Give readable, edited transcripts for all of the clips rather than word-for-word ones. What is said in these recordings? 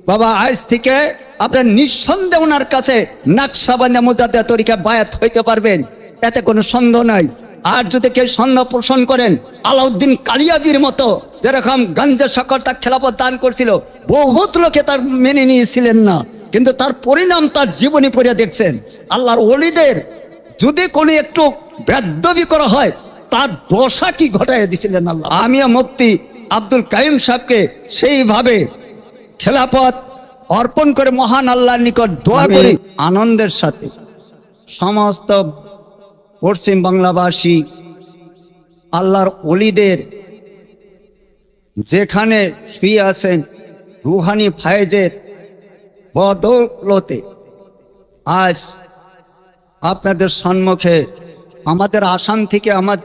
বাবা আজ থেকে আপনার নিঃসন্দেহে ওনার কাছে নাকশবন্দি মুজাদ্দিদ তরিকা বায়াত হইতে পারবেন, এতে কোনো সন্দেহ নাই। আর যদি কেউ সন্দেহ পোষণ করেন, আলাউদ্দিন কালিয়াবির মতো যেরকম গঞ্জে শকর তার খেলাফত দান করছিল, বহুত লোকে তার মেনে নিয়েছিলেন না, কিন্তু তার পরিণাম তার জীবনী পড়ে দেখছেন। আল্লাহর ওলিদের যদি কোনো একটু বেদবি করা হয়, তার দশা কি ঘটাইয়া দিছিলেন আল্লাহ। আমিও মুফতি আব্দুল কাইয়ুম সাহেবকে সেইভাবে খেলাফত অর্পণ করে মহান আল্লাহর নিকট দোয়া করি আনন্দের সাথে সমস্ত পশ্চিম বাংলাবাসী আল্লাহর ওলিদের যেখানে শুয়ে আছেন রুহানি ফায়েজের বদৌলতে আজ আপনাদের সম্মুখে আমাদের আসাম থেকে আমার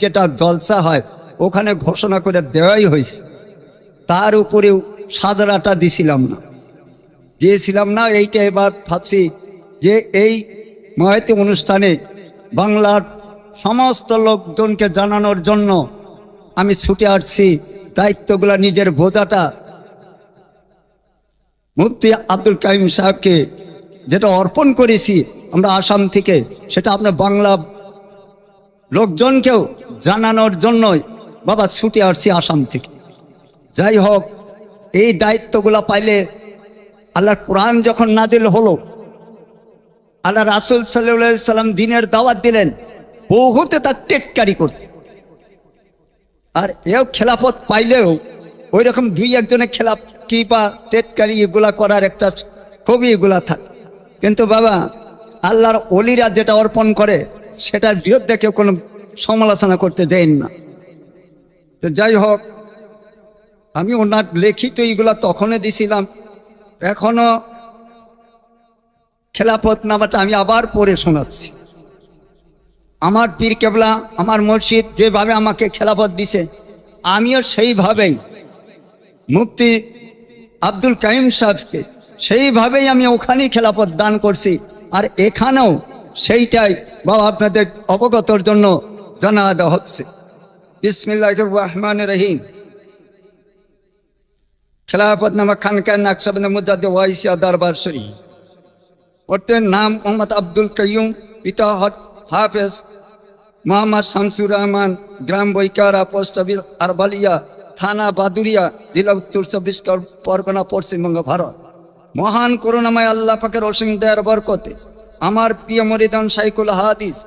যেটা জলসা হয় ওখানে ঘোষণা করে দেওয়াই হয়েছে, তার উপরেও সাজারাটা দিয়েছিলাম না। এইটা এবার ভাবছি যে এই মহতি অনুষ্ঠানে বাংলার সমস্ত লোকজনকে জানানোর জন্য আমি ছুটে আসছি। দায়িত্বগুলা নিজের বোঝাটা মুফতি আব্দুল কাইয়ুম সাহেবকে যেটা অর্পণ করেছি আমরা আসাম থেকে, সেটা আপনার বাংলা লোকজনকেও জানানোর জন্যই বাবা ছুটে আসছি আসাম থেকে। যাই হোক, এই দায়িত্বগুলা পাইলে আল্লাহর কোরআন যখন নাজিল হলো, আল্লাহ রাসূল সাল্লাল্লাহু আলাইহি সাল্লাম দ্বীনের দাওয়াত দিলেন, বহুতে তার টেটকারি করতে। আর এও খেলাফত পাইলেও ওই রকম দুই একজনের খেলাফ কি বা টেটকারি এগুলা করার একটা খুবই এগুলা থাকে, কিন্তু বাবা আল্লাহর ওলিরা যেটা অর্পণ করে সেটার বিরুদ্ধে কেউ কোনো সমালোচনা করতে যাই না। তো যাই হোক, আমি ওনার লিখিত এইগুলা তখনই দিছিলাম, এখনো খেলাফত নামাটা আমি আবার পড়ে শোনাচ্ছি। আমার পীর কেবলা আমার মুর্শিদ যেভাবে আমাকে খেলাফত দিছে, আমিও সেইভাবেই মুফতি আব্দুল কাইয়ুম সাহেবকে সেইভাবেই আমি ওখানেই খেলাফত দান করছি। আর এখানেও সেইটাই বাবা আপনাদের অবগতর জন্য জানা দেওয়া হচ্ছে। বিসমিল্লাহির রহমানির রহিম। খেলাফত নামা খানকার নাকশবন্দি মুজাদ্দিদ ওয়াইসিয়া দরবার শরীফ। ওর নাম মোহাম্মদ আব্দুল কাইয়ুম, পিতা হাফেজ মোহাম্মদ শামসুর রহমান, গ্রাম বৈকারা, পোস্ট অফিস আরবালিয়া, থানা বাদুরিয়া, জেলা উত্তর ২৪ পরগনা, পশ্চিমবঙ্গ, ভারত। মহান করুণাময় আল্লাহ পাকের অসীম দয়ার বরকতে আমার প্রিয় মুরিদান শাইখুল হাদিস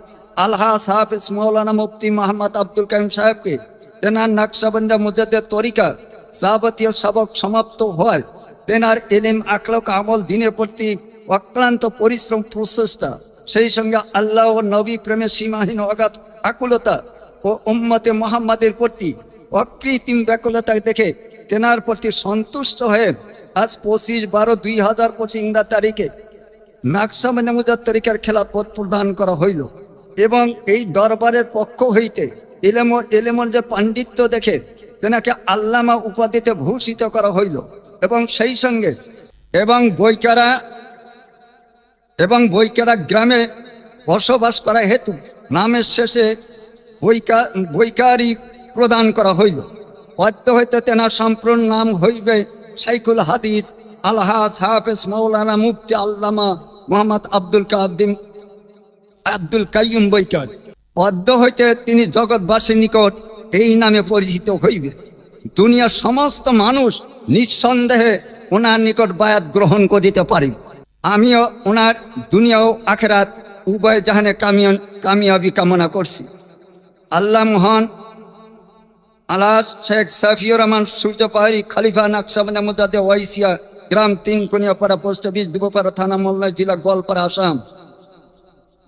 আলহাজ হাফেজ মাওলানা মুফতি মোহাম্মদ আব্দুল কাইয়ুম সাহেবকে তেনার নাকশবন্দি মুজাদ্দিদ তরিকা যাবতীয় সবক সমাপ্ত হয়, তেনার ইলম আখলাক আমল দিনের প্রতি অক্লান্ত পরিশ্রম প্রচেষ্টা, সেই সঙ্গে আল্লাহ ও নবী প্রেমে সীমাহীন অগাধ আকুলতা ও উম্মতে মুহাম্মাদের প্রতি অকৃত্রিম ব্যাকুলতা দেখে তেনার প্রতি সন্তুষ্ট হয়ে আজ 25/12/2025 ইংরেজি তারিখে নাকশবন্দি মুজাদ্দিদ তরিকার খেলাফত প্রদান করা হইল। এবং এই দরবারের পক্ষ হইতে এলেমর যে পাণ্ডিত্য দেখে তেনাকে আল্লামা উপাধিতে ভূষিত করা হইল। এবং সেই সঙ্গে বৈকারা গ্রামে বসবাস করা হেতু নামের শেষে বৈকারি প্রদান করা হইল। অদ্য হইতে তেনার সম্পূর্ণ নাম হইবে শাইখুল হাদিস আলহাজ হাফেজ মাওলানা মুফতি আল্লামা মোহাম্মদ আব্দুল কাইয়ুম বৈকারি। অদ্য হইতে তিনি জগৎবাসীর নিকট এই নামে পরিচিত হইবে। দুনিয়ার সমস্ত মানুষ নিঃসন্দেহে ওনার নিকট বায়াত গ্রহণ করিতে পারি। আমিও ওনার দুনিয়া ও আখেরাত উভয় জাহানে কামিয়াবি কামনা করছি। আল্লাহ মহান আল্লাহ শেখ সাফিউর রহমান সূর্যপাহাড়ি খলিফা নাকশবন্দি মুজাদ্দিদ ওয়াইসিয়া, গ্রাম ৩ কুনিয়াপাড়া, পোস্ট অফিস দুবপাড়া, থানা মোল্লা, জেলা গোয়ালপাড়া, আসাম,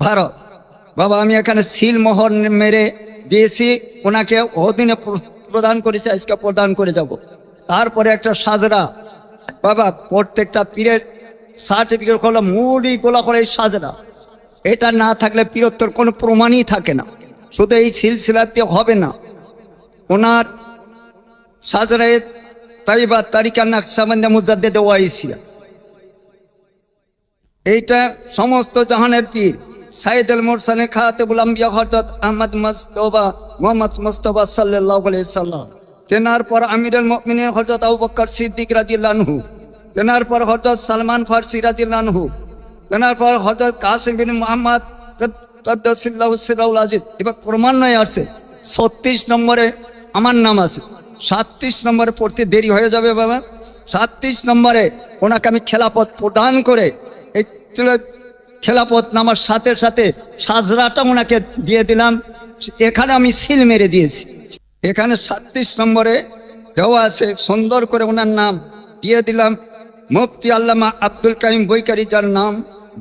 ভারত। বাবা আমি এখানে সিল মোহর মেরে দিয়েছি, ওনাকে ওদিনে প্রদান করেছি, আজকে প্রদান করে যাব। তারপরে একটা সাজরা, বাবা প্রত্যেকটা পীরের সার্টিফিকেট হলো মুড়ি গোলা করে সাজরা, এটা না থাকলে পীরত্বর কোনো প্রমাণই থাকে না। শুধু এই সিলসিলাতে হবে না, ওনার সাজরায়ে তাইবা তারিকা নাকশবন্দি মুজাদ্দিদ ওয়াইসিয়া, এইটা সমস্ত জাহানের পীর সাইদুল মুরসালিন খাতিবুল আম্বিয়া হযরত আহমদ মোহাম্মদ মুস্তাফা সাল্লাল্লাহু আলাইহি সাল্লাম, তেনার পর আমিরুল মুমিনিন হযরত আবু বকর সিদ্দিক রাদিয়াল্লাহু আনহু, তেনার পর হযরত সালমান ফারসি রাদিয়াল্লাহু আনহু, তেনার পর হযরত কাসিম বিন মুহাম্মদ কাদ্দাসাল্লাহু সিররাহুল আজিজ। এবার ক্রমান্বয়ে আসছে 36 নম্বরে আমার নাম আছে। 37 নম্বরে পড়তে দেরি হয়ে যাবে বাবা। 37 নম্বরে ওনাকে আমি খেলাফত প্রদান করে এই খেলাফত নামার সাথে সাথে সাজরাটা ওনাকে দিয়ে দিলাম। এখানে আমি সিল মেরে দিয়েছি। এখানে 37 নম্বরে দেওয়া আছে, সুন্দর করে ওনার নাম দিয়ে দিলাম। মুফতি আল্লামা আব্দুল কাইম বৈকারি, যার নাম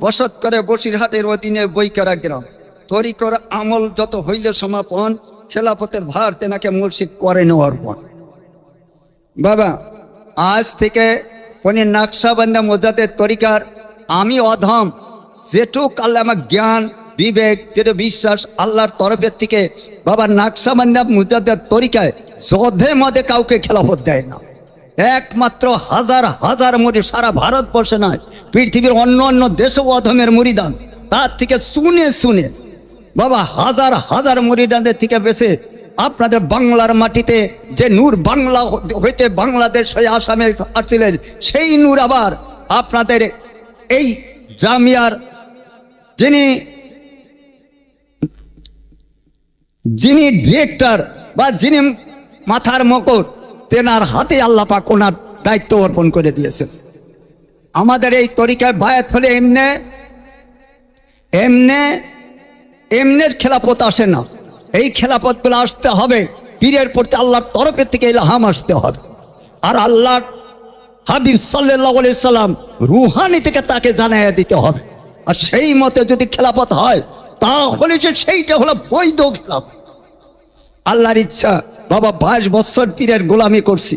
বসত করে বসিরহাটের অধীনে বৈকারা গ্রাম। তরিকর আমল যত হইলে সমাপন, খেলাফতের ভার তেনাকে মুর্শিদ করে নেওয়ার পর বাবা আজ থেকে উনি নাকশাবন্দি মুজাদ্দেদ তরিকার আমি অধম যেটুক আল্লাহ আমার জ্ঞান বিবেক যেটা বিশ্বাস আল্লাহর তরফের থেকে বাবা নাকশাবন্দি মুজাদ্দেদ তরিকায় যধে মধে কাউকে খেলাফত দেয় না। একমাত্র হাজার হাজার মুরিদ, সারা ভারতবর্ষে নয় পৃথিবীর অন্য অন্য দেশেও অধমের মুরিদান, তার থেকে শুনে শুনে বাবা হাজার হাজার মুরিদানদের থেকে বেশি আপনাদের বাংলার মাটিতে যে নূর বাংলা হইতে বাংলাদেশ হয়ে আসামে আসছিলেন, সেই নূর আবার আপনাদের এই জামিয়ার যিনি ডিরেক্টর বা যিনি মাথার মকর, তেনার হাতে আল্লাহ পাক ওনার দায়িত্ব অর্পণ করে দিয়েছেন। আমাদের এই তরিকায় বায়াত হলে এমনে খেলাফত আসে না। এই খেলাফতগুলো আসতে হবে পীরের প্রতি আল্লাহর তরফের থেকে ইলহাম আসতে হবে। আর আল্লাহর হাবিব সাল্লাল্লাহু আলাইহি সাল্লাম রুহানি থেকে তাকে জানাইয়া দিতে হবে। আর সেই মতে যদি খেলাফত হয় তাহলে সেইটা হলো বৈধ খেলাফত। আল্লাহর ইচ্ছা বাবা 22 বছর পীরের গোলামি করছি।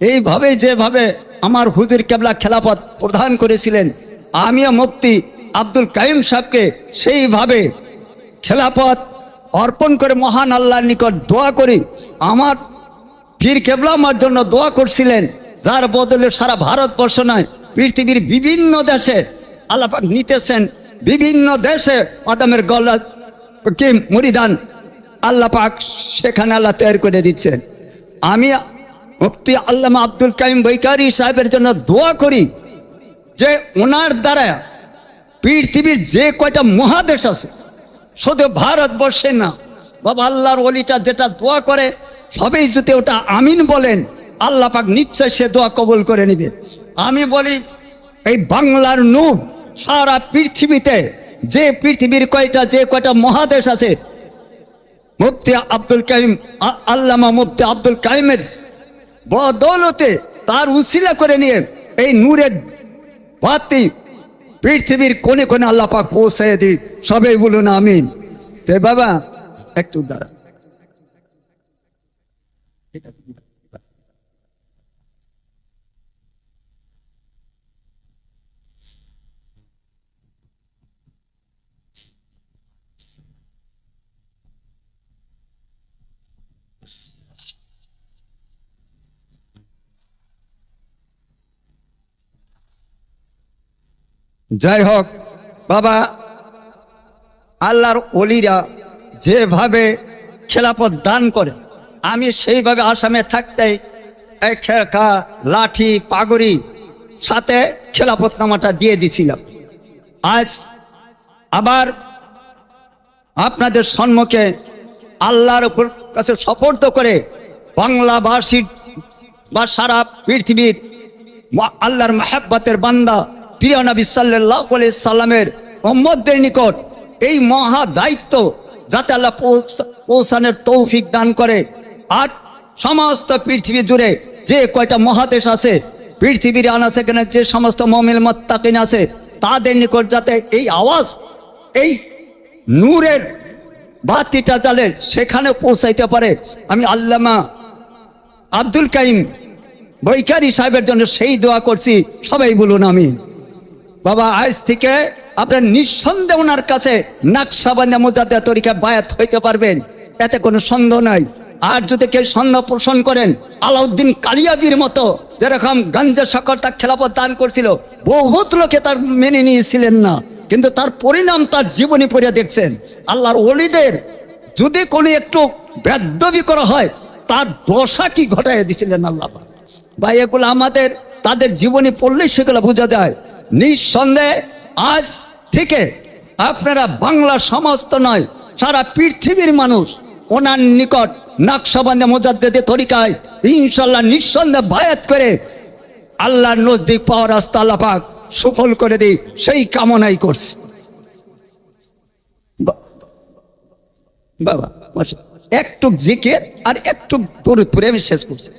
এইভাবে যেভাবে আমার হুজুর কেবলা খেলাফত প্রদান করেছিলেন, আমিও মুফতি আব্দুল কাইম সাহেবকে সেইভাবে খেলাফত অর্পণ করে মহান আল্লাহর নিকট দোয়া করি। আমার পীর কেবলা আমার জন্য দোয়া করছিলেন, যার বদলে সারা ভারতবর্ষ নয় পৃথিবীর বিভিন্ন দেশে আল্লাহ পাক নিতেছেন। বিভিন্ন দেশে আদমের গলা কি মুরিদান আল্লাহ পাক সেখানে আল্লাহ তৈরি করে দিচ্ছেন। আমি মুফতি আল্লামা আব্দুল কাইম বৈকারি সাহেবের জন্য দোয়া করি যে ওনার দ্বারা পৃথিবীর যে কয়টা মহাদেশ আছে, শুধু ভারতবর্ষে না বাবা, আল্লাহর ওলিটা যেটা দোয়া করে সবাই যদি ওটা আমিন বলেন, আল্লাহ পাক নিশ্চয় সে দোয়া কবুল করে নেবে। আমি বলি এই বাংলার নূর সারা পৃথিবীতে যে পৃথিবীর যে কয়টা মহাদেশ আছে, মুফতি আব্দুল কাইম আল্লামা মুফতি আব্দুল কাইমের বদৌলতে তার উসিলা করে নিয়ে এই নূরের বাতি পৃথিবীর কোণে কোণে আল্লাহ পাক পৌঁছায় দিই। সবাই বলুন আমিন। তে বাবা একটু দাঁড়া, যাই হোক বাবা, আল্লাহর ওলিরা যেভাবে খেলাফত দান করে আমি সেইভাবে আসামে থাকতেই এই খেরকা লাঠি পাগড়ি সাথে খেলাফতনামাটা দিয়ে দিছিলাম। আজ আবার আপনাদের সম্মুখে আল্লাহর উপর কাছে সপর্দ করে বাংলাভাষীর বা সারা পৃথিবীর আল্লাহর মাহাব্বতের বান্দা প্রিয় নবী সাল্লাল্লাহু আলাইহি সাল্লামের উম্মতদের নিকট এই মহা দায়িত্ব যাতে আল্লাহ পৌঁছানোর তৌফিক দান করে। আর সমস্ত পৃথিবী জুড়ে যে কয়টা মহাদেশ আছে পৃথিবীর আনাচেখানে যে সমস্ত মুমিন মুত্তাকিন আছে তাদের নিকট যাতে এই আওয়াজ এই নূরের বাতিটা জ্বালে সেখানে পৌঁছাইতে পারে, আমি আল্লামা আব্দুল কাইম বৈকারি সাহেবের জন্য সেই দোয়া করছি। সবাই বলুন আমিন। বাবা আজ থেকে আপনার নিঃসন্দেহে ওনার কাছে নাকশাবন্দি মুজাদ্দেদ তরিকায় বায়াত হইতে পারবেন, এতে কোনো সন্দেহ নাই। আর যদি কেউ সন্দেহ পোষণ করেন, আলাউদ্দিন কালিয়াবির মতো যেরকম গঞ্জে শকর তার খেলাফত দান করছিল, বহুত লোকে তার মেনে নিয়েছিলেন না, কিন্তু তার পরিণাম তার জীবনী পড়ে দেখছেন। আল্লাহর ওলিদের যদি কোনো একটু বেদবি করা হয় তার দশা কি ঘটাইয়া দিছিলেন আল্লাহ। বা এগুলো আমাদের তাদের জীবনী পড়লে সেগুলো বোঝা যায়। নিঃসন্দেহে আজ থেকে আপনারা বাংলা সমাজ তো নয়, সারা পৃথিবীর মানুষ ওনার নিকট নকশবন্দি মুজাদ্দিদি তরিকায় ইনশাল্লাহ নিঃসন্দেহে বায়াত করে আল্লাহর নজদিক পাওয়ার রাস্তা আল্লাহ পাক সফল করে দিই, সেই কামনাই করছি। বাবা একটু জিকির আর একটু দরুদ পড়ে আমি শেষ করছি।